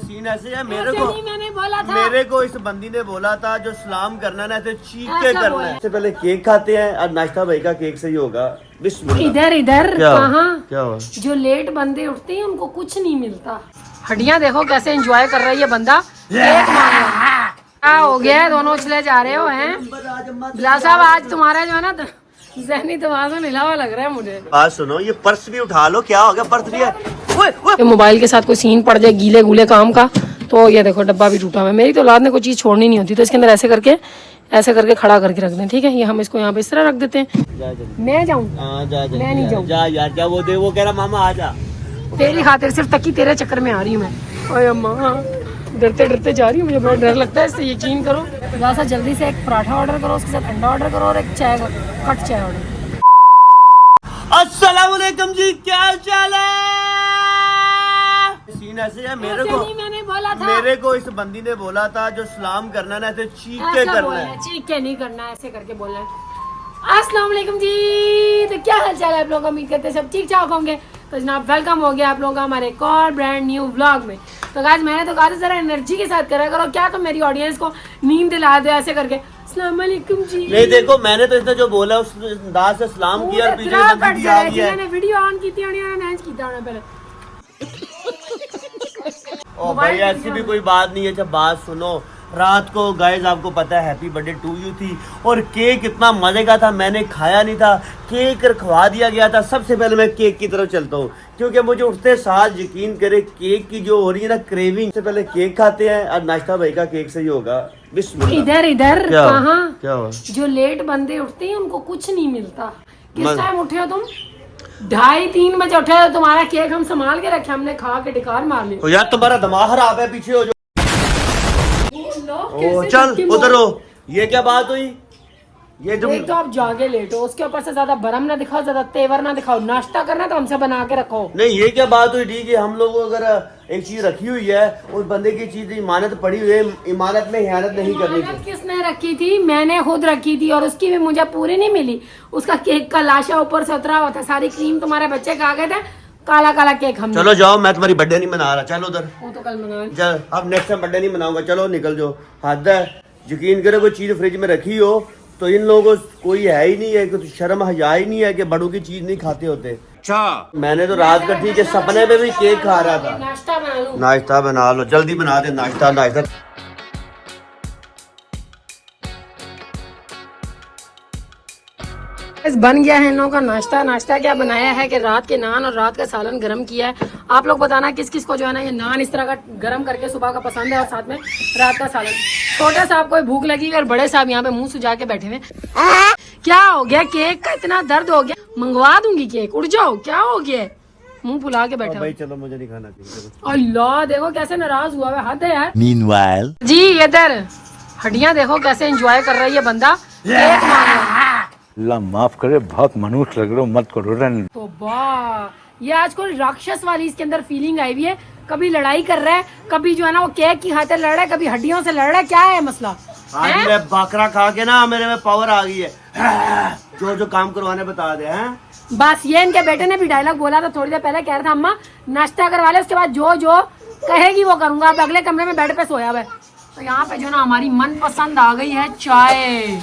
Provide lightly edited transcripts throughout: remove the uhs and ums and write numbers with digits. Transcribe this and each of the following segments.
Scene ऐसे है। मेरे मैंने बोला था, मेरे को इस बंदी ने बोला था जो सलाम करना ना, ऐसे चीख के करना है। सबसे पहले केक खाते हैं और नाश्ता भाई का केक से ही होगा। बिस्मिल्लाह। इधर इधर कहाँ, क्या हुआ? जो लेट बंदे उठते हैं उनको कुछ नहीं मिलता। हड्डियाँ देखो कैसे एंजॉय कर रही है बंदा। केक मांग रहा है। क्या हो गया, दोनों चले जा रहे हो हैं? बिलाल साहब आज तुम्हारा जो है ना ज़हनी तवाज़ुन हिला हुआ लग रहा है मुझे। बात सुनो, ये पर्स भी उठा लो। क्या हो गया? पर्स भी है। मोबाइल के साथ कोई सीन पड़ जाए गीले गुले काम का तो ये देखो डब्बा भी टूटा हुआ है। मेरी तो औलाद ने कोई चीज़ छोड़नी नहीं होती, तो इसके अंदर ऐसे करके खड़ा करके रख दें। ठीक है, ये हम इसको यहाँ पे इस तरह रख देते हैं। मैं जाऊँ? मैं नहीं जाऊँ। जा यार, जा। वो कह रहा मामा आ जा। तेरी खातिर सिर्फ तकी तेरे चक्कर में आ रही हूँ मैं। ओए अम्मा, डरते डरते जा रही हूँ, मुझे बड़ा डर लगता है इससे। यकीन करो, थोड़ा सा जल्दी से एक पराठा ऑर्डर करो, उसके साथ अंडा ऑर्डर करो और एक चाय का कट चाय ऑर्डर। अस्सलाम वालेकुम जी, क्या चाल है? सीन ऐसे है। मैंने बोला था, मेरे को इस बंदी ने बोला था जो सलाम करना ना, ऐसे चीख के करना है। चीख के नहीं करना, ऐसे करके बोलना है। अस्सलाम वालेकुम जी, तो क्या हाल चाल है आप लोग? उम्मीद करते हैं सब ठीक ठाक होंगे। तो जनाब वेलकम हो गया आप लोगों का हमारे एक और ब्रांड न्यू व्लॉग में। तो आज मैंने तो कहा था जरा एनर्जी के साथ करा करो, क्या तो मेरी ऑडियंस को नींद दिला दे ऐसे करके। अस्सलाम वालेकुम जी। नहीं देखो, मैंने तो इसने जो बोला उस अंदाज से सलाम किया और पीछे मैंने वीडियो ऑन की थी और मैंने किया पहले। ओ भाई ऐसी भी कोई बात नहीं है। जब बात सुनो, रात को गाइस आपको पता है हैप्पी बर्थडे टू यू थी और केक इतना मजे का था, मैंने खाया नहीं था। केक रखवा दिया गया था। सबसे पहले मैं केक की तरफ चलता हूँ क्योंकि मुझे उठते साथ यकीन करे केक की जो हो रही है ना क्रेविंग। सबसे पहले केक खाते हैं और नाश्ता भाई का केक से ही होगा। बिस्मिल्लाह। इधर इधर कहाँ, क्या हुआ? जो लेट बंदे उठते हैं उनको कुछ नहीं मिलता। किस टाइम उठे हो तुम? 2:30-3 बजे उठे हो। तुम्हारा केक हम संभाल के रखे, हमने खा के डिकार मार ली। यार तुम्हारा दिमाग खराब है, पीछे हो जो। ओ चल उधर हो। ये क्या बात हुई? ये जो तो आप जागे लेट हो, उसके ऊपर से ज्यादा भरम ना दिखाओ, ज्यादा तेवर ना दिखाओ। नाश्ता करना तो हमसे बना के रखो। नहीं ये क्या बात हुई? ठीक है, हम लोग अगर एक चीज रखी हुई है, उस बंदे की चीज इमानत पड़ी हुई है, इमानत में हियानत नहीं करनी चाहिए। किसने रखी थी? मैंने खुद रखी थी और उसकी भी मुझे पूरी नहीं मिली। उसका केक का लाशा ऊपर से उतरा हुआ था, सारी क्रीम तुम्हारे बच्चे खा गए थे, काला काला केक हमने। चलो जाओ, मैं तुम्हारी बर्थडे नहीं मना रहा। चलो उधर। वो तो कल मना। चल अब नेक्स्ट टाइम बर्थडे नहीं मनाऊंगा। चलो निकल जाओ। हद है। यकीन करो कोई चीज फ्रिज में रखी हो तो इन लोगों को कोई है ही नहीं है, कुछ शर्म हया ही नहीं है कि बड़ों की चीज नहीं खाते होते। अच्छा, मैंने तो रात कटी के सपने में भी केक खा रहा था। नाश्ता बना लो। नाश्ता बना लो, जल्दी बना दे नाश्ता। बन गया है इन लोगों का नाश्ता। नाश्ता क्या बनाया है कि रात के नान और रात का सालन गरम किया है। आप लोग बताना किस किस को जो है ना ये नान इस तरह का गरम करके सुबह का पसंद है और साथ में रात का सालन। छोटे साहब को भूख लगी और बड़े साहब यहाँ पे मुंह सुजा के बैठे हुए। क्या हो गया? केक का इतना दर्द हो गया? मंगवा दूंगी केक, उठ जाओ। क्या हो गया? मुंह फुला के बैठा। भाई चलो, मुझे नहीं खाना। अल्लाह देखो कैसे नाराज हुआ है, हद है यार। मीनवाइल जी इधर हड्डियां देखो कैसे एंजॉय कर रही है बंदा। केक मांग रहा है। अल्लाह माफ करे, बहुत मनुष्य लग रहे हो, मत करो रन। तो वाह, ये आज कोई राक्षस वाली इसके अंदर फीलिंग आई हुई है। कभी लड़ाई कर रहा है, कभी जो है ना वो केक की खातिर लड़ रहा है, कभी हड्डियों से लड़ रहा है। क्या है मसला? आज मैं बकरा खा के ना मेरे में पावर आ गई है। जो काम करवाने बता दे हैं। बस ये इनके बेटे ने भी डायलॉग बोला था थोड़ी देर पहले, कह रहा था अम्मा नाश्ता करवा ले, उसके बाद जो जो कहेगी वो करूंगा। अब अगले कमरे में बेड पे सोया हुआ है। तो यहाँ पे जो ना हमारी मनपसंद आ गई है चाय।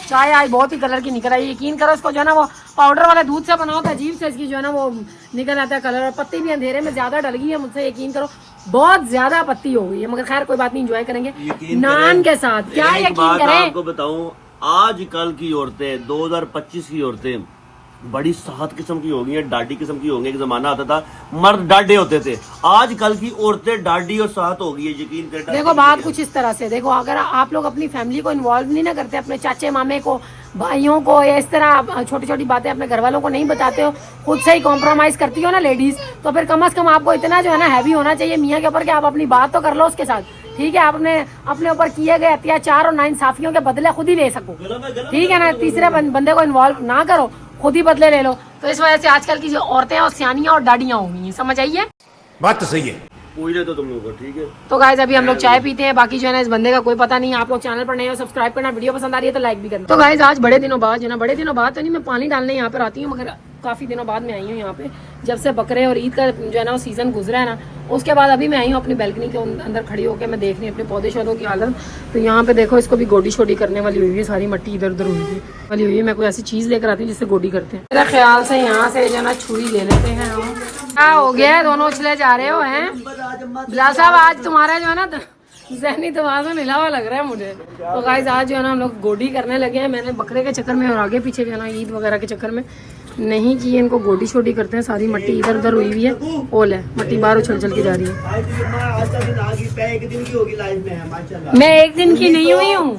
चाय आज बहुत ही कलर की निकल आई। यकीन करो इसको जो है ना वो पाउडर वाले दूध से बनाओ तो अजीब से इसकी जो है ना वो निकल आता है कलर। और पत्ती भी अंधेरे में ज्यादा डल गई है मुझसे, यकीन करो बहुत ज्यादा पत्ती हो गई है। मगर खैर कोई बात नहीं, एंजॉय करेंगे नान के साथ। क्या यकीन करें, आपको बताऊं, आजकल की औरतें 2025 की औरतें बड़ी साहत किस्म की हो गई है, डाडी किस्म की हो गई। एक जमाना आता था मर्द डाडे होते थे, आजकल की औरतें डाडी और साहत हो गई है। यकीन करें। देखो बात कुछ इस तरह से देखो, अगर आप लोग अपनी फैमिली को इन्वॉल्व नहीं ना करते, अपने चाचे मामे को, भाइयों को, या इस तरह छोटी छोटी बातें अपने घर वालों को नहीं बताते हो, खुद से ही कॉम्प्रोमाइज करती हो ना लेडीज, तो फिर कम से कम आपको इतना जो है ना हैवी होना चाहिए मियाँ के ऊपर कि आप अपनी बात तो कर लो उसके साथ। ठीक है, आपने अपने ऊपर किए गए अत्याचार और नाइंसाफियों के बदले खुद ही ले सको। ठीक है ना, तीसरे बंदे को इन्वॉल्व ना करो, खुद ही बदले ले लो। तो इस वजह से आजकल की जो औरतें हैं वो सियानियां और दाढ़ियां हो गई हैं। समझ आइए? बात तो सही है। पूछ तो तुम लोग को। ठीक है, तो गाइस अभी हम लोग चाय पीते हैं, बाकी जो है ना इस बंदे का कोई पता नहीं। आप लोग चैनल पर नए हो, सब्सक्राइब करना, वीडियो पसंद आ रही है तो लाइक भी करना। तो गाइस आज बड़े दिनों बाद जो ना, बड़े दिनों बाद तो नहीं, मैं पानी डालने यहाँ पर आती हूँ, मगर काफ़ी दिनों बाद मैं आई हूँ यहाँ पे, जब से बकरे और ईद का जो है ना वो सीज़न गुजरा है ना, उसके बाद अभी मैं आई हूँ अपनी बैल्कनी के अंदर खड़ी होकर मैं देख रही हूँ अपने पौधे शौधों की हालत। तो यहाँ पे देखो इसको भी गोडी शोडी करने वाली हुई है, सारी मट्टी इधर उधर हुई है। मैं कोई ऐसी चीज़ लेकर आती हूँ जिससे गोडी करते हैं। मेरा ख्याल से यहाँ से जो है ना छुरी ले लेते हैं हम। क्या हो गया है, दोनों उछले जा रहे हो हैं बिलाल साहब? आज तुम्हारा जो है ना ज़हनी तवाज़ुन हिला हुआ लग रहा है मुझे। तो गाइस आज जो है ना हम लोग गोडी करने लगे हैं। मैंने बकरे के चक्कर में और आगे पीछे जो है ना ईद वगैरह के चक्कर में नहीं की, इनको गोडी शोडी करते हैं। सारी मट्टी इधर उधर हुई हुई है, ओल है, मट्टी बाहर उछल चल के जा रही है। मैं एक दिन की नहीं हुई हूँ,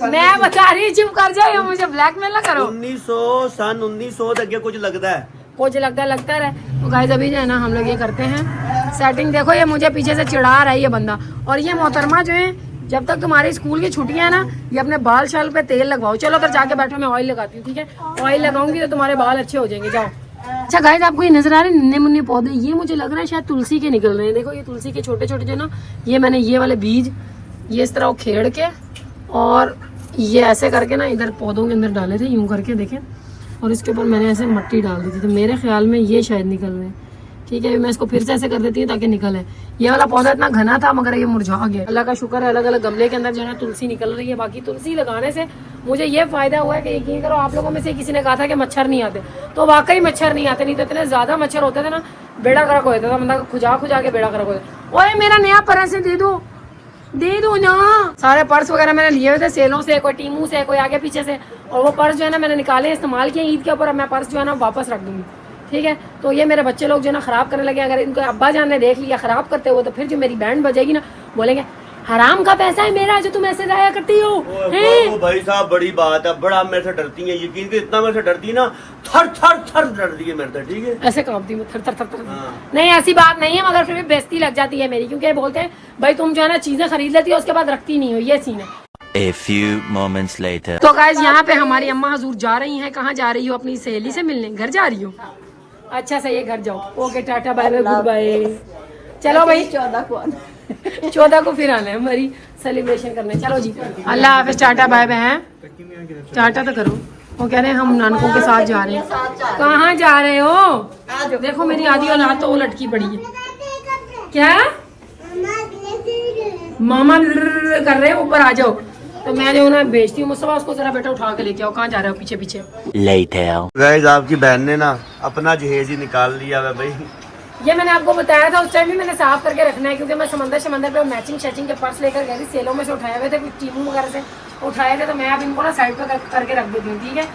मैं बता रही, चुप कर जाओ, मुझे ब्लैकमेल ना करो। 1900 तक कुछ लगता है, कुछ लगता है। तो गाइस अभी जो है ना हम लोग ये करते हैं सेटिंग। देखो ये मुझे पीछे से चिढ़ा रहा है ये बंदा। और ये मोहतरमा जो है, जब तक तुम्हारी स्कूल की छुट्टियां है ना, ये अपने बाल शाल पे तेल लगवाओ। चलो उधर जाके बैठो, मैं ऑयल लगाती हूँ, ठीक है? ऑयल लगाऊंगी तो तुम्हारे बाल अच्छे हो जाएंगे, जाओ। अच्छा गाइस आपको ये नजर आ रहे हैं नन्हे मुन्ने पौधे? ये मुझे लग रहा है शायद तुलसी के निकल रहे हैं। देखो ये तुलसी के छोटे छोटे जो ना, ये मैंने ये वाले बीज ये इस तरह उखेड़ के और ये ऐसे करके ना इधर पौधों के अंदर डाले थे, यूं करके देखें, और इसके ऊपर मैंने ऐसे मट्टी डाल दी थी। तो मेरे ख्याल में ये शायद निकल रहे हैं, ठीक है? मैं इसको फिर से ऐसे कर देती हूँ ताकि निकले। ये वाला पौधा इतना घना था मगर ये मुरझा गया। अल्लाह का शुक्र है अलग अलग गमले के अंदर जो है ना तुलसी निकल रही है। बाकी तुलसी लगाने से मुझे ये फायदा हुआ है कि यकीन करो, आप लोगों में से किसी ने कहा था कि मच्छर नहीं आते, तो वाकई मच्छर नहीं आते। नहीं तो इतने ज्यादा मच्छर होते थे ना, बेड़ा गर्क हो जाता था, मतलब खुजा के बेड़ा गर्क हो जाता। ओए मेरा नया पर्स दे दो ना। सारे पर्स वगैरह मैंने लिए हुए थे सेलों से, कोई टीमू से, कोई आगे पीछे से, और वो पर्स जो है ना मैंने निकाले, इस्तेमाल किए ईद के ऊपर। अब मैं पर्स जो है ना वापस रख दूंगी, ठीक है? तो ये मेरे बच्चे लोग जो है ना खराब करने लगे। अगर इनको अब्बा जान ने देख लिया खराब करते हुए, तो फिर जो मेरी बैंड बजेगी ना, बोलेंगे हराम का पैसा है मेरा जो तुम ऐसे जाया करती हो। ओ भाई साहब बड़ी बात है, बड़ा मेरे से डरती है, यकीन कर इतना मेरे से डरती है ना, थर डरती है मेरे से, ठीक है? ऐसे कांपती हूँ थर। नहीं ऐसी बात नहीं है, मगर फिर भी बेइज्जती लग जाती है मेरी, क्योंकि बोलते हैं भाई तुम जो है ना चीजें खरीद लेती हो उसके बाद रखती नहीं हो, ये सीन है। A few moments later. तो गाइस यहाँ पे हमारी अम्मा हजूर जा रही हैं। कहाँ जा रही हो? अपनी सहेली से मिलने घर जा रही हो? अच्छा सही है, घर जाओ। Okay tata bye bye goodbye. चलो भाई 14 को फिर आना है हमारी सेलिब्रेशन करने। चलो जी अल्लाह हाफिज, टाटा बाय बाय। हैं टाटा तो करो। वो कह रहे हैं हम नानकों के साथ जा रहे हैं। कहाँ जा रहे हो? देखो मेरी आधी औलाद तो वो लटकी पड़ी है। क्या मामा कर रहे हैं? ऊपर आ जाओ। तो मैं जो ना भेजती हूँ मुस्तफा, उसको जरा बेटा उठा के लेके आओ। कहाँ जा रहे हो? पीछे Later. गाइस आपकी बहन ने ना अपना जहेज ही निकाल लिया है भाई। ये मैंने आपको बताया था, उस टाइम भी मैंने साफ करके रखना है, क्योंकि मैं समंदर पे मैचिंग के पर्स लेकर गई थी। सेलों में से उठाए हुए थे, कुछ टीमू वगैरह से उठाए थे, तो मैं अब इनको ना साइड पे करके रख देती हूँ, ठीक है?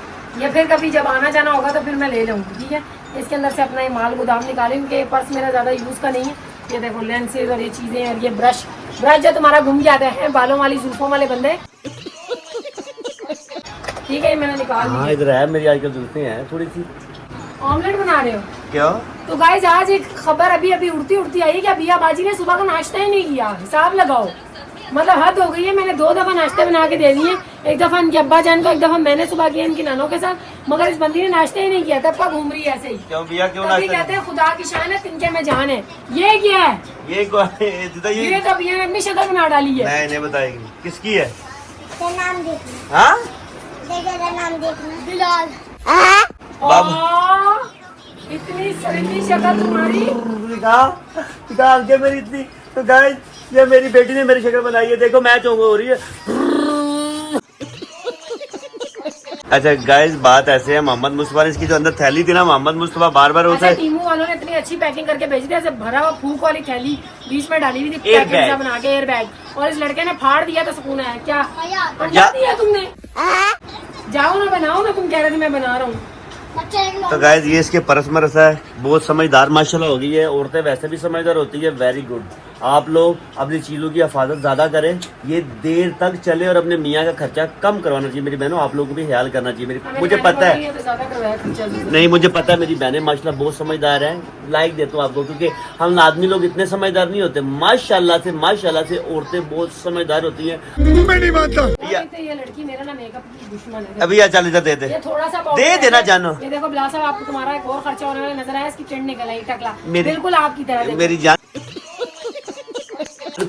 ये फिर कभी जब आना जाना होगा तो फिर मैं ले लूँगी, ठीक है? इसके अंदर से अपना ये माल गोदाम निकालें, क्योंकि ये पर्स मेरा ज़्यादा यूज़ का नहीं है। ये देखो लेंसेज और ये चीज़ें, और ये ब्रश जो तुम्हारा घूम जाता है, बालों वाली जुल्फों वाले बंदे, ठीक है? मैंने निकाल दिया। इधर है मेरी आजकल जुल्फे हैं थोड़ी सी। ऑमलेट बना रहे हो क्या? तो गाइस आज एक खबर अभी उड़ती आई है कि अबिया बाजी ने सुबह का नाश्ता ही नहीं किया। हिसाब लगाओ, मतलब हद हो गई है। मैंने 2 दफा नाश्ते बना के दे दिए, एक दफा इनके अब्बा जान को, एक दफा मैंने सुबह किया इनकी नानों के साथ, मगर इस बंदी ने नाश्ता ही नहीं किया। तब का घूम रही है ऐसे ही। क्यों भैया क्यों तभी कहते हैं खुदा की शान है, तिनके में जान है। ये क्या है? ये तो अबिया ने अपनी शक्ल बना डाली है। नहीं बताएगी किसकी है? नाम देखना, हाँ नाम देखना बिलाल। इतनी सड़ी शक्ल तुम्हारी। निकाल के मेरी इतनी। तो गाइस ये मेरी बेटी ने मेरी शक्ल बनाई है, देखो मैच हो रही है। अच्छा गाइस बात ऐसे है, मोहम्मद मुस्तफा ने इसकी जो अंदर थैली थी ना, मोहम्मद मुस्तफा बार अच्छा, टीमू वालों ने इतनी अच्छी पैकिंग करके भेजी थी, ऐसे भरा हुआ फूक वाली थैली बीच में डाली हुई थी, पैकेट बना के एयर बैग, और इस लड़के ने फाड़ दिया तो सुकून है। क्या पंजा दिया तुमने? जाओ ना बनाओ ना, तुम कह रहे थे मैं बना रहा हूँ। तो गाइस ये इसके परस मरस है, बहुत समझदार माशाल्लाह हो गई है। औरतें वैसे भी समझदार होती है, वेरी गुड। आप लोग अपनी चीज़ों की हिफाजत ज़्यादा करें, ये देर तक चले, और अपने मियाँ का खर्चा कम करवाना चाहिए। मेरी बहनों आप लोगों को भी ख्याल करना चाहिए। मुझे पता है, नहीं मुझे पता है मेरी बहनें माशाल्लाह बहुत समझदार हैं, लाइक देता हूँ आपको, क्योंकि हम आदमी लोग इतने समझदार नहीं होते। माशाल्लाह से औरतें बहुत समझदार होती हैं। मैं नहीं मानता। ये लड़की मेरा ना मेकअप की दुश्मन है। अभी चल इधर दे दे, थोड़ा सा दे देना जानो। ये देखो बिलाल साहब, आपको तुम्हारा एक और खर्चा होने वाला नजर आया, इसकी ट्रेंड निकल आई टकला, मेरी- बिल्कुल आपकी तरह। मेरी जान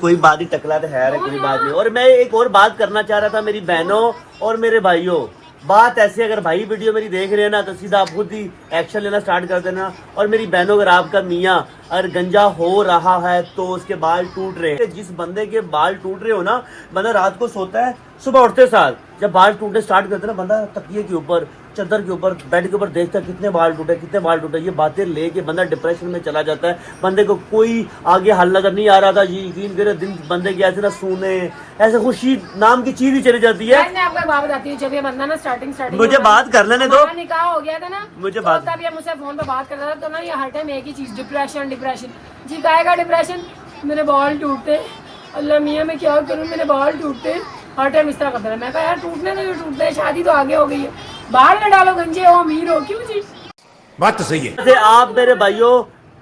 कोई बात ही, टकला तो है कोई बात नहीं। और मैं एक और बात करना चाह रहा था मेरी बहनों और मेरे भाइयों, बात ऐसे, अगर भाई वीडियो मेरी देख रहे हैं ना तो सीधा आप खुद ही एक्शन लेना स्टार्ट कर देना। और मेरी बहनों, अगर आपका मियाँ अगर गंजा हो रहा है तो उसके बाल टूट रहे हैं, जिस बंदे के बाल टूट रहे हो ना, बंदा रात को सोता है, सुबह उठते साथ जब बाल टूटने स्टार्ट करते हैं ना, बंदा तकिए के ऊपर, चादर के ऊपर, बेड के ऊपर देखता है कितने बाल टूटे, कितने बाल टूटे। ये बातें लेके बंदा डिप्रेशन में चला जाता है। बंदे को कोई आगे हल नजर नहीं आ रहा था जी, यकीन करे दिन बंदे के ऐसे ना सोने, ऐसे खुशी नाम की चीज ही चली जाती है। मैं आपको एक बात बताती हूँ, जब ये बंदा ना स्टार्टिंग मुझे बात कर लेने दो। निकाह हो गया था ना, मुझे तो बात, तब ये मुझसे फोन पे बात करता था, तो ना ये हर टाइम एक ही चीज, डिप्रेशन डिप्रेशन जी। गाय का डिप्रेशन, मेरे बाल टूटते, अल्लाह मियाँ मैं क्या करूँ, मेरे बाल टूटते, हर टाइम इस तरह करता रहा। मैं कहा यार टूटने तो टूटते हैं, शादी तो आगे हो गई है, बाल न डालो गंजे हो, अमीर हो, क्यों जी। बात तो सही है। जैसे आप मेरे भाइयों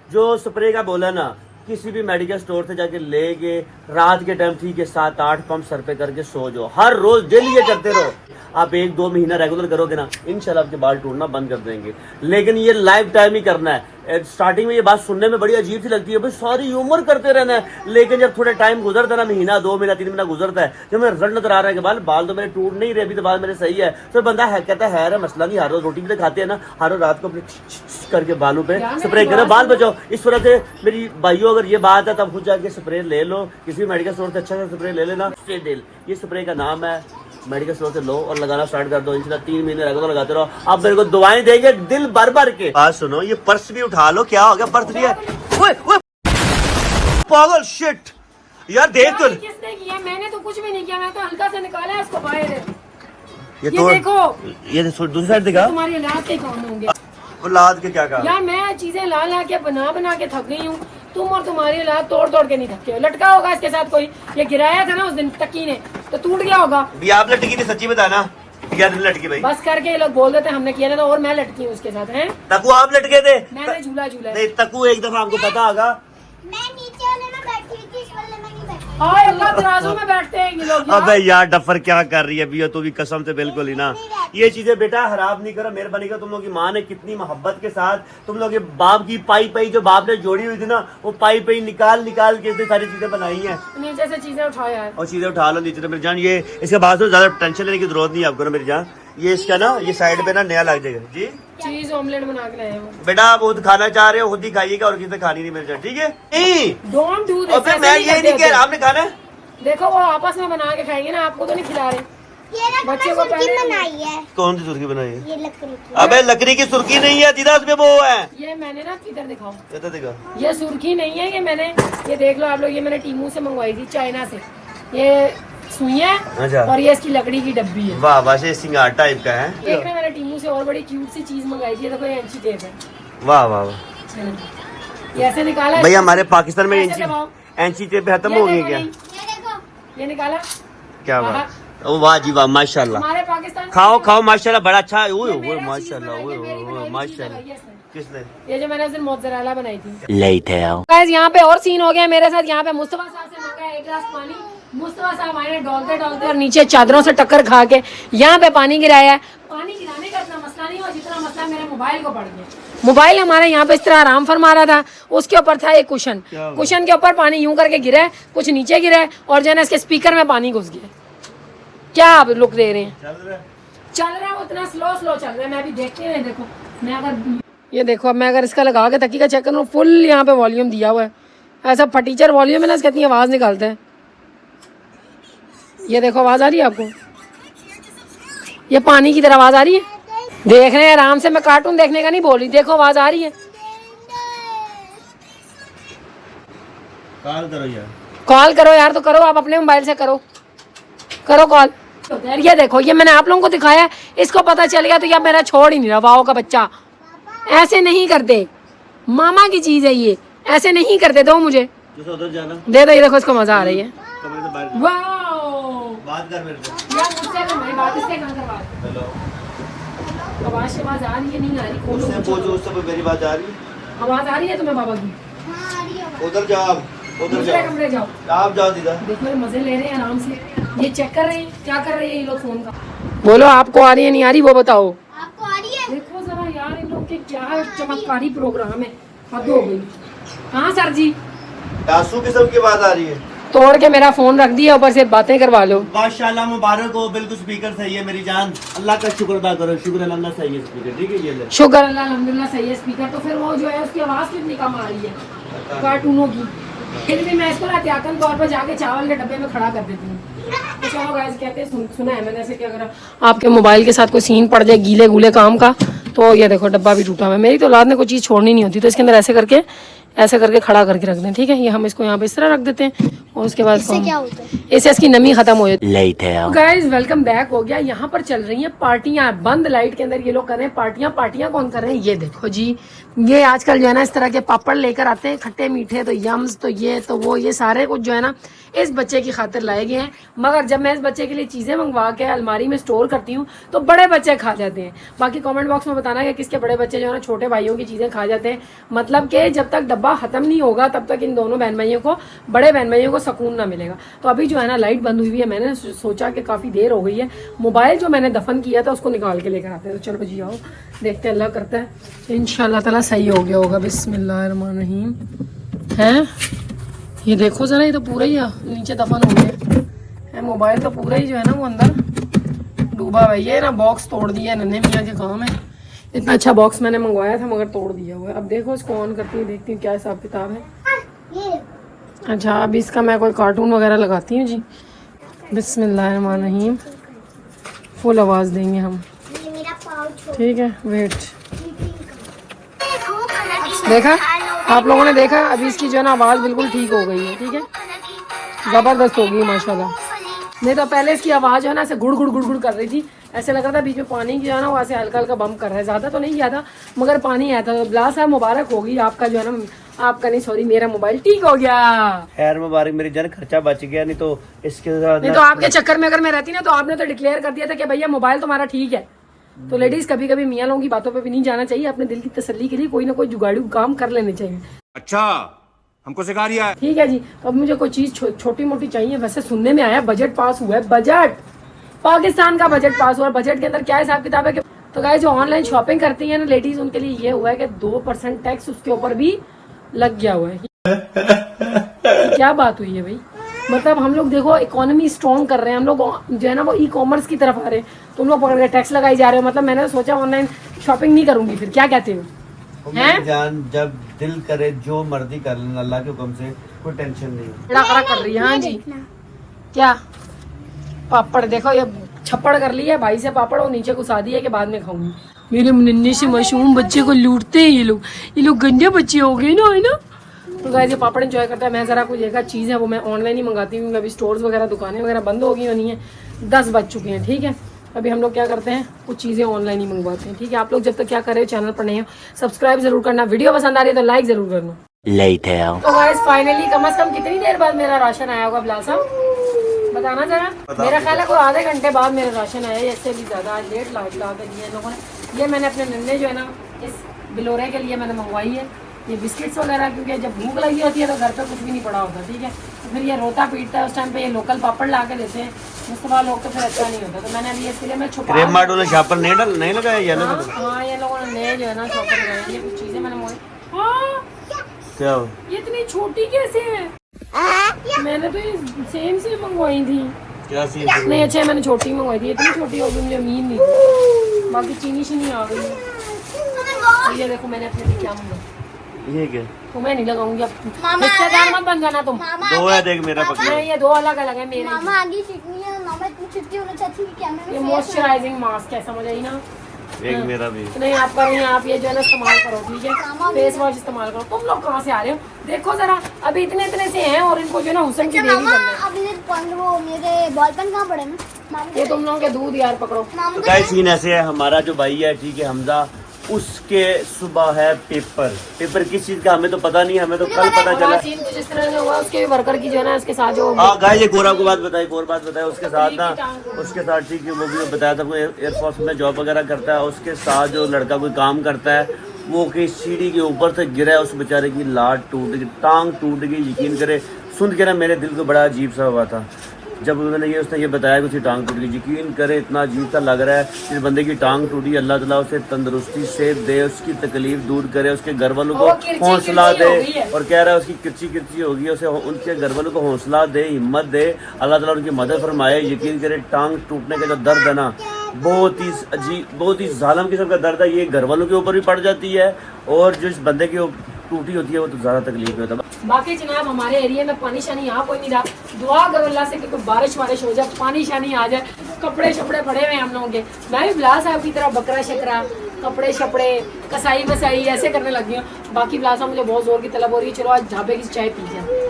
जो स्प्रे का बोला ना, किसी भी मेडिकल स्टोर से जाके लेके रात के टाइम ठीक है 7-8 पंप सर पे करके सो जाओ, हर रोज डेली ये करते रहो। आप 1-2 महीना रेगुलर करोगे ना, इंशाल्लाह आपके बाल टूटना बंद कर देंगे। लेकिन ये लाइफ टाइम ही करना है। स्टार्टिंग में ये बात सुनने में बड़ी अजीब सी लगती है, भाई सारी उम्र करते रहना है। लेकिन जब थोड़ा टाइम गुजरता है ना, महीना 2 महीना 3 महीना गुजरता है, जब मेरा रिजल्ट नजर आ रहा है कि बाल तो मेरे टूट नहीं रहे, अभी तो बाल मेरे सही है, तो बंदा है कहता है यार मसला नहीं, हर रोज रोटी भी तो खाते हैं ना, हर रोज रात को अपने करके बालों पे स्प्रे करो, बाल बचाओ। इस वजह से मेरी भाइयों अगर ये बात है तब खुद जाके स्प्रे ले लो, किसी भी मेडिकल स्टोर से अच्छा सा स्प्रे ले लेना। ये स्प्रे का नाम है, मेडिकल स्टोर से लो और लगाना स्टार्ट कर दो। इंशाल्लाह 3 महीने रेगुलर लगाते रहो, आप मेरे को दुआएं देंगे दिल भर भर के। बात सुनो, ये पर्स भी उठा लो, क्या हो गया, पर्स भी है। ओए पागल शिट यार, देख तो किसने किया, मैंने तो कुछ भी नहीं किया, मैं तो हल्का से निकाला है इसको बाहर। ये तो देखो, ये दूसरी साइड दिखा, तुम्हारी औलाद के काम होंगे। औलाद के क्या कहा यार मैं चीजें ला ला के बना के थक गई हूँ, तुम और तुम्हारी औलाद तोड़ के नहीं थके हो। लटका होगा इसके साथ कोई, ये गिराया था ना उस दिन तकी ने, तो टूट गया होगा। भी आप लटकी थी, सच्ची बताना क्या लटकी भाई? बस करके ये लोग बोल देते हमने किया ना, तो और मैं लटकी हूँ उसके साथ। हैं तकू आप लटके थे? मैंने झूला झूला नहीं, तकू एक दफा आपको पता होगा, मैं नीचे वाले में बैठी थी, इस वाले में नहीं बैठी। और अल्लाह तराजू में बैठते हैं ये लोग। अबे यार डफर क्या कर रही है भैया, तू भी कसम से बिल्कुल ही ना। ये चीजें बेटा हराम नहीं करो, मेहरबानी करो। तुम लोग की माँ ने कितनी मोहब्बत के साथ तुम लोग के बाप की पाई जो बाप ने जोड़ी हुई थी ना, वो पाई निकाल के इतनी सारी चीजें बनाई हैं। नीचे से चीजें उठाओ यार, और चीजें उठा लो नीचे से मेरी जान। ये इसके बाद तो ज्यादा टेंशन लेने की जरूरत नहीं है आपको ना मेरी जान। ये इसका ना ये साइड पे ना नया लग जाएगा जी। चीज ऑमलेट बना के लाए वो। बेटा आप खुद खाना चाह रहे हो, खुद ही खाइएगा और किसी से खानी नहीं मेरी जान, ठीक है? नहीं डोंट डू दिस। अबे मैं ये नहीं कह रहा, आपने खाना है। देखो वो आपस में बना के खाएंगे ना, आपको तो नहीं खिला रहे। ये ना बच्चे बच्चे को को पहले- बनाई है, कौन सी सुर्खी बनाई है? ये लकड़ी की। अबे लकड़ी की सुर्खी नहीं है दीदा, उसमें वो है। ये मैंने ना इधर दिखाओ, कहता देखा ये सुर्खी नहीं है, ये मैंने, ये देख लो आप लोग, ये मैंने टीमू से मंगवाई थी, चाइना से। ये सुइयां अच्छा। और ये इसकी लकड़ी की डब्बी है। वाह वाह, ये सिंगार टाइप का है। एक ना मैंने टीमू से और बड़ी क्यूट सी चीज मंगाई थी, देखो ये इंची टेप है। वाह वाह वाह, ये ऐसे निकाला है। भैया हमारे पाकिस्तान में ऐसे दबाओ। इंची टेप खत्म ये हो गई देखो क्या? नहीं, ये देखो, ये निकाला। क्या बात, ओ वाह जी वाह, माशाल्लाह। हमारे पाकिस्तान खाओ माशाल्लाह, बड़ा अच्छा है। ओए ये ओए मेरा चीज़ माशाल्लाह, बनाई ओए है, मेरी ओए बनाई माशाल्लाह। चीज़ लगाई है इसने। किसने? ये जो मैंने उस दिन मोज़रेला बनाई थी। Later. गाइस यहाँ पे और सीन हो गया मेरे साथ। यहाँ पे मुस्तफा साहब से मांगा है 1 गिलास पानी, मुस्तफा साहब आए डोलते और नीचे चादरों से टक्कर खा के यहाँ पे पानी गिराया है। पानी गिराने का इतना मसला नहीं हो जितना मसला मेरे मोबाइल को पड़ गया। मोबाइल हमारे यहाँ पे इस तरह आराम फरमा रहा था, उसके ऊपर था एक कुशन के ऊपर पानी यूं करके गिरा है, कुछ नीचे गिरा है और जो है ना इसके स्पीकर में पानी घुस गया। क्या आप लुक दे रहे हैं? चल रहा है वो इतना स्लो चल रहा है। मैं अभी देखते रहे, देखो मैं अगर ये देखो, अब मैं अगर इसका लगा के तकी का चेक करूँ, फुल यहाँ पे वॉल्यूम दिया हुआ है, ऐसा फटीचर वॉल्यूम है ना, इसकी इतनी आवाज़ निकालते हैं। ये देखो आवाज़ आ रही है आपको, ये पानी की तरह आवाज़ आ रही है। देख रहे हैं आराम से, मैं कार्टून देखने का नहीं बोल रही, देखो आवाज़ आ रही है। कॉल करो यार, तो करो आप अपने मोबाइल से करो कॉल। ये देखो, ये मैंने आप लोगों को दिखाया है, इसको पता चल गया तो ये मेरा छोड़ ही नहीं रहा। वाओ का बच्चा ऐसे नहीं करते, मामा की चीज है ये, ऐसे नहीं करते। दो मुझे उधर जाना, दे दो, ये देखो इसको मजा आ रही है। कमरे से बाहर वाओ बात कर मेरे से। यार मुझसे कर मेरी बात, इससे कहाँ करवा? हेलो, आवाज से आवाज आ रही है, नहीं आ रही? खोलो, उससे पूछो, उससे मेरी बात आ रही है? आवाज आ रही है तुम्हें बाबा की? हाँ, आ रही है। उधर जाओ, आप उधर दूसरे जाओ, कमरे जाओ, आप जाओ दीदा। देखो ये मजे ले रहे हैं आराम से। ये चेक कर रहे हैं क्या कर रहे हैं ये लोग फोन का। बोलो आपको आ रही है नहीं आ रही वो बताओ। आपको आ रही है? देखो जरा यार, इन लोग के क्या चमत्कारी प्रोग्राम है, हद हो गई। हाँ सर जी, आंसू किस्म की बात आ रही है। तोड़ के मेरा फोन रख दिया, ऊपर से बातें करवा लो। माशाल्लाह मुबारक हो, बिल्कुल स्पीकर सही है मेरी जान, अल्लाह का शुक्र अदा करो, शुक्र अल्लाह सही है स्पीकर, ठीक है ये ले। शुक्र अल्लाह अल्हम्दुलिल्लाह सही है स्पीकर। तो फिर वो जो है उसकी आवाज़ कितनी कम आ रही है कार्टूनों की, फिर भी मैं इसको एहतियातन तौर पर जाके चावल के डब्बे में खड़ा कर देती हूँ। तो चलो गाइस कहते हैं सुना है मैंने ऐसे कि अगर आपके मोबाइल के साथ कोई सीन पड़ जाए गीले गूले काम का, तो ये देखो डब्बा भी टूटा हुआ है। मेरी तो औलाद ने कोई चीज़ छोड़नी नहीं होती, तो इसके अंदर ऐसे करके खड़ा करके रख दें, ठीक है। ये हम इसको यहाँ पे इस तरह रख देते हैं और उसके बाद इससे क्या होता है? इससे इसकी नमी खत्म हो जाती है। Later. गाइस वेलकम बैक हो गया। यहाँ पर चल रही हैं पार्टियां, बंद लाइट के अंदर ये लोग कर रहे हैं पार्टियां। पार्टियां कौन कर रहे हैं ये देखो जी, ये आजकल जो है ना इस तरह के पापड़ लेकर आते हैं, खट्टे मीठे, तो यम्स, तो ये तो वो, ये सारे कुछ जो है ना इस बच्चे की खातिर लाए गए हैं। मगर जब मैं इस बच्चे के लिए चीज़ें मंगवा के अलमारी में स्टोर करती हूँ तो बड़े बच्चे खा जाते हैं। बाकी कमेंट बॉक्स में बताना कि किसके बड़े बच्चे जो है ना छोटे भाइयों की चीज़ें खा जाते हैं। मतलब कि जब तक डब्बा ख़त्म नहीं होगा तब तक इन दोनों बहन भाइयों को, बड़े बहन भाइयों को सुकून ना मिलेगा। तो अभी जो है ना लाइट बंद हुई है, मैंने सोचा कि काफ़ी देर हो गई है, मोबाइल जो मैंने दफन किया था उसको निकाल के लेकर आते हैं। तो चलो जी आओ, देखते हैं, अल्लाह करता है इंशाल्लाह ताला सही हो गया होगा। बिस्मिल्लाहिर्रहमानिर्रहीम। हैं ये देखो ज़रा, ये तो पूरा ही नीचे दफन हो गया है मोबाइल, तो पूरा ही जो है ना वो अंदर डूबा हुआ है। ये ना बॉक्स तोड़ दिया है, नन्हे मियाँ के काम है। इतना अच्छा बॉक्स मैंने मंगवाया था मगर तोड़ दिया हुआ है। अब देखो इसको ऑन करती हूँ, देखती हूँ क्या हिसाब किताब है। ये अच्छा अब इसका मैं कोई कार्टून वगैरह लगाती हूँ जी। बिस्मिल्लाहिर्रहमानिर्रहीम, फुल आवाज़ देंगे हम, मेरा पाउच ठीक है। वेट, देखा आप लोगों ने देखा, अभी इसकी जो है ना आवाज़ बिल्कुल ठीक हो गई है, ठीक है, ज़बरदस्त हो गई माशाल्लाह। नहीं तो पहले इसकी आवाज़ जो है ना ऐसे गुड़ गुड़ गुड़ गुड़ कर रही थी, ऐसे लग रहा था बीच में पानी की जो है ना वो ऐसे हल्का हल्का बम कर रहा है। ज़्यादा तो नहीं किया था मगर पानी आया था। तो बिलाल साहब मुबारक होगी आपका जो है ना, आपका नहीं सॉरी मेरा मोबाइल ठीक हो गया। खैर मुबारक मेरी जान, खर्चा बच गया, नहीं तो इसके साथ नहीं तो आपके चक्कर में अगर मैं रहती ना तो आपने तो डिक्लेयर कर दिया था कि भैया मोबाइल तुम्हारा ठीक है। तो लेडीज कभी कभी मियाँ लोगों की बातों पे भी नहीं जाना चाहिए, अपने दिल की तसल्ली के लिए कोई ना कोई जुगाड़ू काम कर लेने चाहिए। अच्छा हमको सिखा रिया है। ठीक है जी। तो अब मुझे कोई चीज छोटी मोटी चाहिए। वैसे सुनने में आया बजट पास हुआ है, बजट पाकिस्तान का बजट पास हुआ है। बजट के अंदर क्या हिसाब किताब है कि तो गाइस जो ऑनलाइन शॉपिंग करती है ना लेडीज, उनके लिए ये हुआ है कि 2% टैक्स उसके ऊपर भी लग गया हुआ है। क्या बात हुई है भाई, मतलब हम लोग देखो इकोनॉमी स्ट्रॉन्ग कर रहे हैं, हम लोग जो है ना वो ई कॉमर्स की तरफ आ रहे हैं, तुम लोग पकड़ के टैक्स लगाई जा रहे हो। मतलब मैंने सोचा ऑनलाइन शॉपिंग नहीं करूंगी, फिर क्या कहते हो हैं? जान जब दिल करे जो मर्जी कर लेना, अल्लाह के हुक्म से कोई टेंशन नहीं है। बड़ा खड़ा कर रही है। हाँ जी क्या पापड़ देखो, ये छप्पड़ कर लिया भाई से पापड़, और नीचे घुसा दिया कि बाद में खाऊंगी। मेरे नन्हे से मासूम बच्चे को लूटते हैं ये लोग गंदे बच्चे हो गए ना, है ना। तो गाइस ये पापड़ एंजॉय करता है। मैं ज़रा कुछ एक चीज़ है वो मैं ऑनलाइन ही मंगाती हूँ, अभी स्टोर्स वगैरह दुकानें वगैरह बंद हो गई होनी है, 10 बज चुके हैं, ठीक है। अभी हम लोग क्या करते हैं, कुछ चीज़ें ऑनलाइन ही मंगवाते हैं, ठीक है। आप लोग जब तक क्या करें, चैनल पर नहीं हो सब्सक्राइब जरूर करना, वीडियो पसंद आ रही है तो लाइक जरूर करना। Later. तो गाइस फाइनली कम से कम कितनी देर बाद मेरा राशन आया होगा बिलाल साहब, बताना जरा। मेरा ख्याल है कोई आधे घंटे बाद मेरा राशन आया, इससे भी ज़्यादा आज लेट ला के दिया इन लोगों ने। ये मैंने अपने नन्हे जो है ना इस बिलोरे के लिए मैंने मंगवाई है ये बिस्किट्स वगैरह, क्योंकि जब भूख लगी होती है तो घर पे कुछ भी नहीं पड़ा होता, ठीक है। तो फिर ये रोता पीटता है, उस टाइम पे ये लोकल पापड़ ला के देते हैं मुस्तफा लोग, तो फिर अच्छा नहीं होता। तो मैंने अभी इसके लिए मैं छुपा क्रीम मार्ट वाले शॉपर नहीं लगाया ये ना। हाँ ये लोगों ने नए जो है ना शॉपर लगाए, ये कुछ चीज़ें मैंने मंगाई। हाँ क्या हो? ये इतनी छोटी कैसे है? मैंने तो ये सेम से मंगवाई थी। क्या सीन? नहीं अच्छा मैंने छोटी मंगवाई थी, इतनी छोटी होगी मुझे उम्मीद नहीं थी। बाकी चीनी शीनी आ गई है। ये देखो मैंने अपने लिए क्या मंगाया, ये क्या? तुम्हें नहीं लगाऊंगी अब, रिश्तेदार मत बन जाना तुम। दो है देख मेरा पकड़। नहीं ये दो अलग अलग है मेरे। मामा आगे चिकनी है, मामा इतनी छुट्टी होना चाहती है कि कैमरे ये में मॉइस्चराइजिंग मास्क है, समझ आई ना। एक मेरा भी। नहीं आपका नहीं, आप ये जो है ना इस्तेमाल करो, ठीक है। फेस वॉश इस्तेमाल करो। तुम लोग कहाँ से आ रहे हो? देखो जरा अभी इतने इतने से हैं और इनको जो है ना हुसन की देवी मामा करना है। अब इधर वो मेरे बॉल पेन कहाँ पड़े ना मामा? ये तुम लोगों के दूध यार पकड़ो। मामा तो गाइस सीन ऐसे है, हमारा जो भाई है ठीक है हमजा, उसके सुबह है पेपर किस चीज का हमें तो पता नहीं, हमें तो कल पता चला। सीन कुछ इस तरह से हुआ, उसके वर्कर की जो है ना इसके साथ जो हाँ गाइस एक और आपको बात बताई, एक और बात बताया उसके साथ ना, उसके साथ ठीक है वो भी बताया था, एयरफोर्स में जॉब वगैरह करता है, उसके साथ जो लड़का कोई काम करता है वो कि सीढ़ी के ऊपर से गिरा है, उस बेचारे की लात टूट गई, टांग टूट गई। यकीन करे सुन के ना मेरे दिल को बड़ा अजीब सा हुआ था। जब उन्होंने उसने ये बताया कि उसकी टांग टूट गई, यकीन करे इतना अजीब सा लग रहा है। इस बंदे की टांग टूटी, अल्लाह ताला उसे तंदुरुस्ती से दे, उसकी तकलीफ दूर करे, उसके घर वालों को हौसला दे। और कह रहा है उसकी किरची होगी, उसे उनके घर वालों को हौसला दे, हिम्मत दे, अल्लाह ताला उनकी मदद फरमाए। यकीन करे टांग टूटने का जो दर्द है ना, बहुत ही अजीब, बहुत ही जालिम किस्म का दर्द है। ये घर वालों के ऊपर भी पड़ जाती है और जो इस बंदे की टूटी होती है वो तो ज़्यादा तकलीफ होता है। बाकी जनाब हमारे एरिया में पानी शानी यहाँ कोई नहीं रहा, दुआ करो अल्लाह से कि कोई बारिश वारिश हो जाए, पानी शानी आ जाए। कपड़े शपड़े पड़े हुए हैं हम लोगों के। मैं भी बिलाल साहब की तरह बकरा शकरा, कपड़े शपड़े, कसाई बसाई ऐसे करने लगी हूँ। बाकी बिलाल साहब मुझे बहुत जोर की तलब हो रही है, चलो आज ढाबे की चाय पी जाए।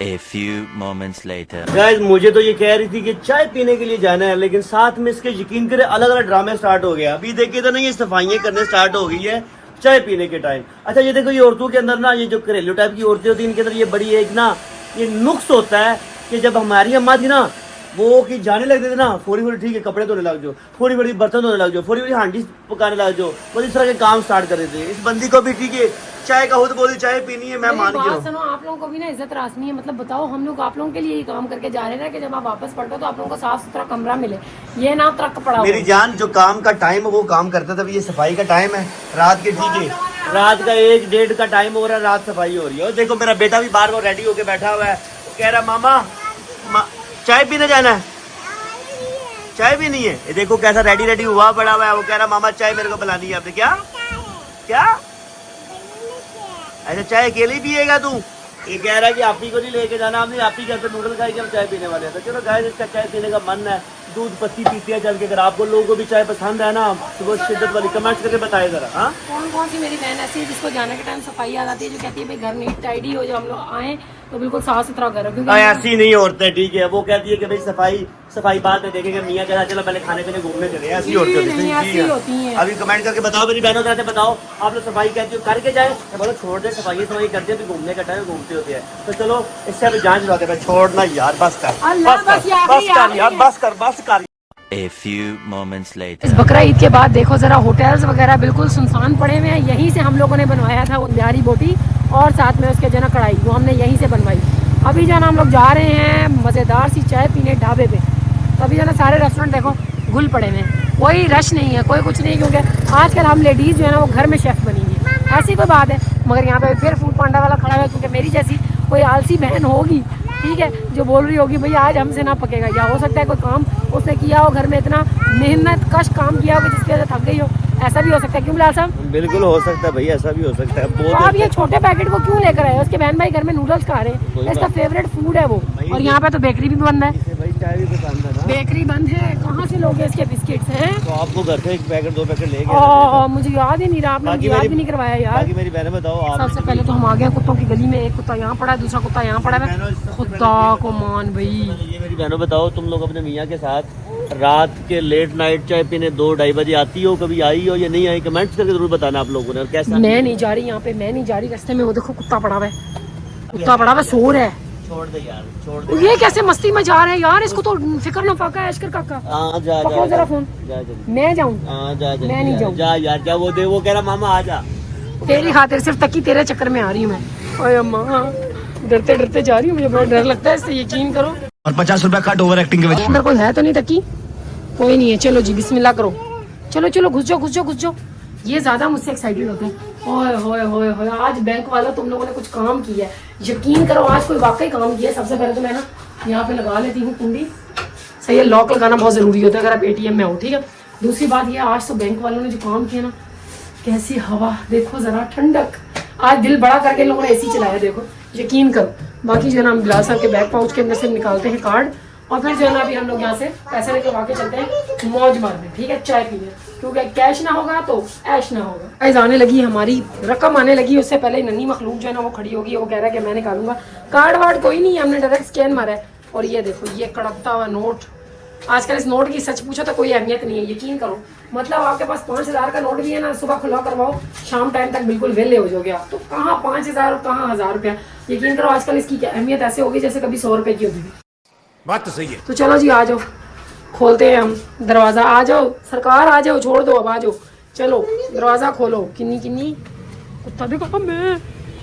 A few moments later. Guys मुझे तो ये कह रही थी कि चाय पीने के लिए जाना है, लेकिन साथ में इसके यकीन करे अलग अलग ड्रामे स्टार्ट हो गया। अभी देखिए तो नहीं, ये सफाइयाँ करने स्टार्ट हो गई है चाय पीने के टाइम। अच्छा ये देखो, ये औरतों के अंदर ना, ये जो घरेलू टाइप की औरतें होती हैं, इनके अंदर ये बड़ी एक ना ये नुक्स होता है कि जब हमारी अम्मा थी ना, वो कि जाने लगते थे ना, थोड़ी ठीक है कपड़े धोने लग जाओ, थोड़ी बर्तन धोने लग जाओ, थोड़ी हांडी पकाने लग जाओ, वो इस तरह के काम स्टार्ट कर देते। इस बंदी को भी ठीक है चाय का खुद बोली चाय पीनी है, मैं मान गया हूं। सुनो, आप लोगों को भी ना इज्जत रासनी है। मतलब बताओ, हम लोग आप लोगों के लिए ये काम करके जा रहे हैं ना कि जब आप वापस पलटो तो आप लोगों को साफ सुथरा कमरा मिले, ये ना ट्रक पड़ा हो। मेरी जान जो काम का टाइम है वो काम करता था, ये सफाई का टाइम है रात के, ठीक है रात का 1-1:30 का टाइम हो रहा है, रात सफाई हो रही है। और देखो मेरा बेटा भी बाहर वो रेडी होके बैठा हुआ है, वो कह रहा मामा चाय पीने जाना है, चाय भी नहीं है। ये देखो कैसा रेडी हुआ पड़ा हुआ है, वो कह रहा मामा चाय मेरे को पिलानी है। आपने क्या ऐसा चाय अकेले ही पिएगा तू? ये कह रहा है कि आप ही को नहीं लेके जाना, हमने आप ही के अंदर नूडल खाए कि हम चाय पीने वाले हैं। तो चलो गाइस, इसका चाय पीने का मन है, दूध पत्ती पीते हैं चल के। अगर आपको लोगों को भी चाय पसंद है ना तो वो शिद्दत वाली कमेंट्स करके बताए जरा। हाँ, कौन सी मेरी बहन ऐसी है जिसको जाने के टाइम सफाई आ जाती है, जो कहती है भाई घर नीट टाइडी हो, जो हम लोग आए तो बिल्कुल साफ सुथरा करो। क्योंकि ऐसी नहीं औरतें, ठीक है, वो कहती है कि भाई सफाई बाद में देखेंगे, मियाँ कहना चलो पहले खाने पीने घूमने चले। ऐसी औरतें होती हैं। अभी कमेंट करके बताओ मेरी बहनों से, बताओ आप लोग सफाई कहती हो करके जाए, बोलो छोड़ दे सफाई करते हैं, घूमने का टाइम घूमते होते हैं। तो चलो इससे अभी जान चलाते हैं, छोड़ना यार, बस कर। A few moments later. इस बकरा ईद के बाद देखो जरा, होटल्स वगैरह बिल्कुल सुनसान पड़े हुए हैं। यहीं से हम लोगों ने बनवाया था वो बिहारी बोटी और साथ में उसके जना कढ़ाई, वो हमने यहीं से बनवाई। अभी जना हम लोग जा रहे हैं मज़ेदार सी चाय पीने ढाबे पे। तो अभी जना सारे रेस्टोरेंट देखो गुल पड़े हुए हैं, कोई रश नहीं है, कोई कुछ नहीं, क्योंकि आजकल हम लेडीज़ जो है ना वो घर में शेफ़ बनी है, ऐसी कोई बात है। मगर यहाँ पे फिर फूड पांडा वाला खड़ा है, क्योंकि मेरी जैसी कोई आलसी बहन होगी, ठीक है, जो बोल रही होगी भैया आज हमसे ना पकेगा, या हो सकता है कोई काम उसने किया हो घर में, इतना मेहनत कश काम किया हो जिसकी वजह से थक गई हो, ऐसा भी हो सकता है। क्यों बिलाल साहब? बिल्कुल हो सकता है भाई, ऐसा भी हो सकता है। तो आप ये छोटे पैकेट को क्यों लेकर आए? उसके बहन भाई घर में नूडल्स खा रहे हैं, इसका फेवरेट फूड है वो। और यहाँ पे तो बेकरी भी बंद है, भाई चाय भी पसंद है ना, बेकरी बंद है। कहाँ से लोगे इसके बिस्किट्स हैं? तो आपको घर से 1 पैकेट 2 पैकेट ले गए। मुझे याद ही नहीं रहा, आपने मुझे याद भी नहीं करवाया यार। बाकी मेरी बहनें बताओ आप। सबसे पहले तो हम आ गए कुत्तों की गली में, एक कुत्ता यहाँ पड़ा है, दूसरा कुत्ता यहाँ पड़ा है। खुदा को मान भाई, ये मेरी बहनों बताओ, तुम लोग अपने मियाँ के साथ रात के लेट नाइट चाय पीने 2-2:30 बजे आती हो, कभी आई हो या नहीं आई? कमेंट्स करके जरूर बताना आप लोगों ने। और कैसा? मैं नहीं जा रही यहाँ पे, मैं नहीं जा रही। रास्ते में वो देखो कुत्ता पड़ा हुआ है, कुत्ता पड़ा हुआ सो रहा है। छोड़ दे यार, छोड़ दे। ये कैसे मस्ती में जा रहे हैं यार, इसको तो फिक्र ना फाका है। ऐशकर काका जा पकड़ो जरा फोन, मैं जाऊँ? मैं नहीं जाऊँ। जा यार, क्या वो दे, वो कह रहा मामा आ जा। तेरी खातिर सिर्फ तकी तेरे चक्कर में आ रही हूँ मैं। ओए अम्मा, डरते डरते जा रही हूँ, मुझे बड़ा डर लगता है इससे, यकीन करो। और 50 रुपया कट ओवर एक्टिंग के वजह। अंदर कोई है तो नहीं तकी? कोई नहीं है, चलो जी बिस्मिल्लाह करो। चलो घुस जाओ। ये ज्यादा मुझसे एक्साइटेड होते हैं। ओए होए होए होए, आज बैंक वालों तुम लोगों ने कुछ काम किया है, यकीन करो आज कोई वाकई काम किया है। सबसे पहले तो मैं ना यहाँ पे लगा लेती हूँ कुंडी, सही है, लॉक लगाना बहुत जरूरी होता है अगर आप ATM में हो, ठीक है। दूसरी बात ये, आज तो बैंक वालों ने जो काम किया ना, कैसी हवा देखो जरा, ठंडक, आज दिल बड़ा करके लोगों ने AC चलाया, देखो यकीन करो। बाकी जो है ना हम बिलाल साहब के बैग पाउच के अंदर से निकालते हैं कार्ड, और फिर जो है ना अभी हम लोग यहाँ से पैसे लेके वाके चलते हैं मौज मारने, ठीक है, चाय पीने, क्योंकि कैश ना होगा तो ऐश ना होगा। ऐसा आने लगी हमारी रकम आने लगी, उससे पहले नन्ही मखलूक जो है ना वो खड़ी होगी, वो कह रहा है कि मैं निकालूंगा। कार्ड वार्ड कोई नहीं है, हमने डायरेक्ट स्कैन मारा है। और ये देखो ये कड़कता हुआ नोट, आजकल इस नोट की सच पूछो तो कोई अहमियत नहीं है, यकीन करो। मतलब आपके पास 5000 का नोट भी है ना, सुबह खुला करवाओ, शाम टाइम तक बिल्कुल वेले हो जाओगे आप। तो कहाँ 5000 और कहाँ 1000 रुपया, यकीन करो आजकल इसकी अहमियत ऐसे होगी जैसे कभी 100 रुपए की होती थी। बात तो सही है। तो चलो जी आ जाओ, खोलते हैं हम दरवाजा, आ जाओ सरकार, आ जाओ, छोड़ दो अब, आ जाओ, चलो दरवाजा खोलो। किन्नी कुत्ता देखो, मैं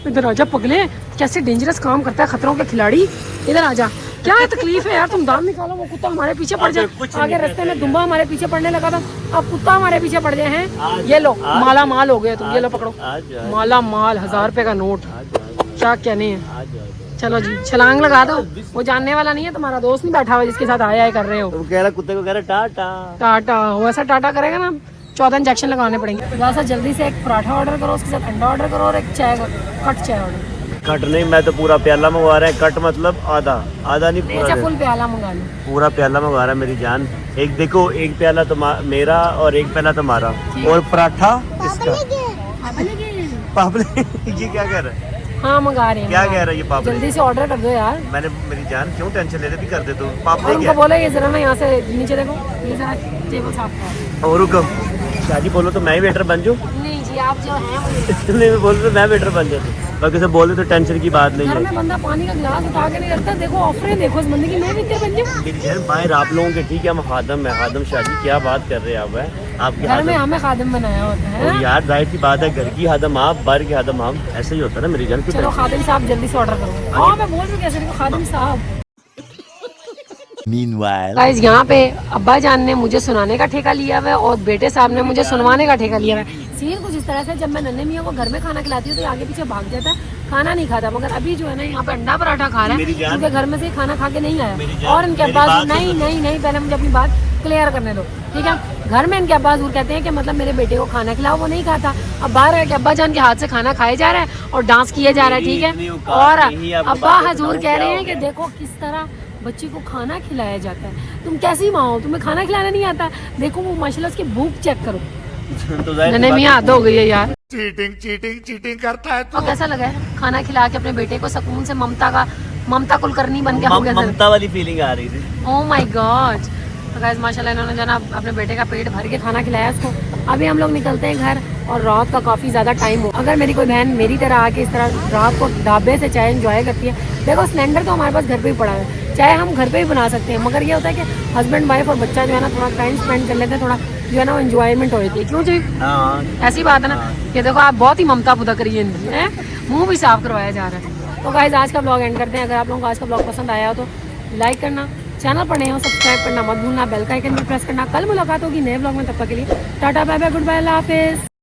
इधर आजा पगले, कैसे डेंजरस काम करता है खतरों के खिलाड़ी। इधर आजा, क्या है तकलीफ है यार, तुम दाम निकालो, वो कुत्ता हमारे पीछे पड़ जाए। आगे रास्ते में दुम्बा हमारे पीछे पड़ने लगा था, अब कुत्ता हमारे पीछे पड़ गए हैं। ये लो माला माल हो गए तुम, ये लो पकड़ो माला माल, 1000 रुपए का नोट, क्या कहने हैं। चलो जी छलांग लगा दो, वो जानने वाला नहीं है, तुम्हारा दोस्त नहीं बैठा हुआ जिसके साथ आया कर रहे हो। तो कह रहा कुत्ते को कह रहा टाटा टाटा, वैसा टाटा करेगा ना 14 इंजेक्शन लगाने पड़ेंगे। थोड़ा सा जल्दी से एक पराठा ऑर्डर करो, उसके साथ अंडा ऑर्डर करो और एक चाय कट चाय ऑर्डर। कट नहीं, मैं तो पूरा प्याला मंगवा रहा है, कट मतलब आधा आधा नहीं अच्छा पूरा फुल प्याला मंगा लो। पूरा प्याला मंगवा रहा है मेरी जान। एक देखो, एक प्याला तो मेरा और एक प्याला तुम्हारा, और पराठा इसका। पापले ये क्या कह रहा है, हाँ मंगा रहे हैं। क्या कह रहा है ये पापले? जल्दी से ऑर्डर कर दो यार। मैंने मेरी जान क्यों टेंशन ले रही थी, कर दे तू। और पापले उनको क्या बोलो ये जरा ना यहाँ से नीचे देखो, ये जरा टेबल साफ करो। और रुको, शादी बोलो तो मैं ही वेटर बन जाऊँ। नहीं जी आप जो हैं नहीं बोलो तो मैं वेटर बन जाता, बाकी से बोले तो टेंशन की बात नहीं घर है। में बंदा पानी का गिलास उठा के नहीं रखता, देखो ऑफर देखो इस बंदे की, मैं भी इतने बन जाऊँ। मेरी जान बाहर आप लोगों के ठीक है, हम खादम है, खादम शादी क्या बात कर रहे हैं आप, हैं आपके घर में खादम। हमें खादिम बनाया होता है और यार जाहिर सी बात है, घर की खादम आप, बाहर की खादम हम, ऐसे ही होता है ना मेरी जान। क्यों चलो tension? खादिम साहब जल्दी से ऑर्डर करो। हाँ मैं बोल रही हूँ कैसे देखो खादिम साहब। Meanwhile, गाइस यहाँ पे अब्बा जान ने मुझे सुनाने का ठेका लिया हुआ है और बेटे साहब ने मुझे सुनवाने का ठेका लिया हुआ है। सीन कुछ इस तरह से, जब मैं नन्हे मियाँ को घर में खाना खिलाती हूँ तो ये आगे पीछे भाग जाता है, खाना नहीं खाता। मगर अभी जो है ना यहाँ पे अंडा पराठा खा रहा है, क्योंकि घर में से खाना खा के नहीं आया। और इनके अब्बास नहीं पहले मुझे अपनी बात क्लियर करने दो, ठीक है। घर में इनके अब्बा हजूर कहते हैं कि मतलब मेरे बेटे को खाना खिलाओ, वो नहीं खाता। अब बाहर है कि अब्बा जान के हाथ से खाना खाया जा रहा है और डांस किया जा रहा है, ठीक है। और अब्बा हजूर कह रहे हैं कि देखो किस तरह बच्ची को खाना खिलाया जाता है। तुम कैसी माँ हो, तुम्हें खाना खिलाना नहीं आता। देखो वो माशाल्लाह उसकी भूख चेक करो। तो जाहिर सी नन्हे बात मियाँ हद हो गई है यार। चीटिंग करता है और कैसा लगा है खाना खिला के अपने बेटे को सुकून से, ममता कुलकर्णी बन के हो गया। ममता वाली फीलिंग आ रही थी। Oh my God. तो गाइस माशाल्लाह इन्होंने जो ना अपने बेटे का पेट भर के खाना खिलाया उसको। अभी हम लोग निकलते हैं घर और रात का काफ़ी ज़्यादा टाइम हो। अगर मेरी कोई बहन मेरी तरह आके इस तरह रात को ढाबे से चाय एंजॉय करती है, देखो सिलेंडर तो हमारे पास घर पे ही पड़ा है, चाय हम घर पे ही बना सकते हैं। मगर ये होता है कि हस्बैंड वाइफ और बच्चा जो है ना थोड़ा टाइम स्पेंड कर लेते हैं, थोड़ा जो है ना वो एंजॉयमेंट हो जाती है। क्यों जी हाँ ऐसी बात है ना। ये देखो आप बहुत ही ममता पुदा करिए इनकी, है मुँह भी साफ करवाया जा रहा है। तो गाइस आज का ब्लॉग एंड करते हैं। अगर आप लोगों को आज का ब्लॉग पसंद आया हो तो लाइक करना, चैनल पर नए हो सब्सक्राइब करना मत भूलना, बेल का आइकन भी प्रेस करना। कल मुलाकात होगी नए ब्लॉग में, तब तक के लिए tata bye bye goodbye अल्लाह हाफिज़।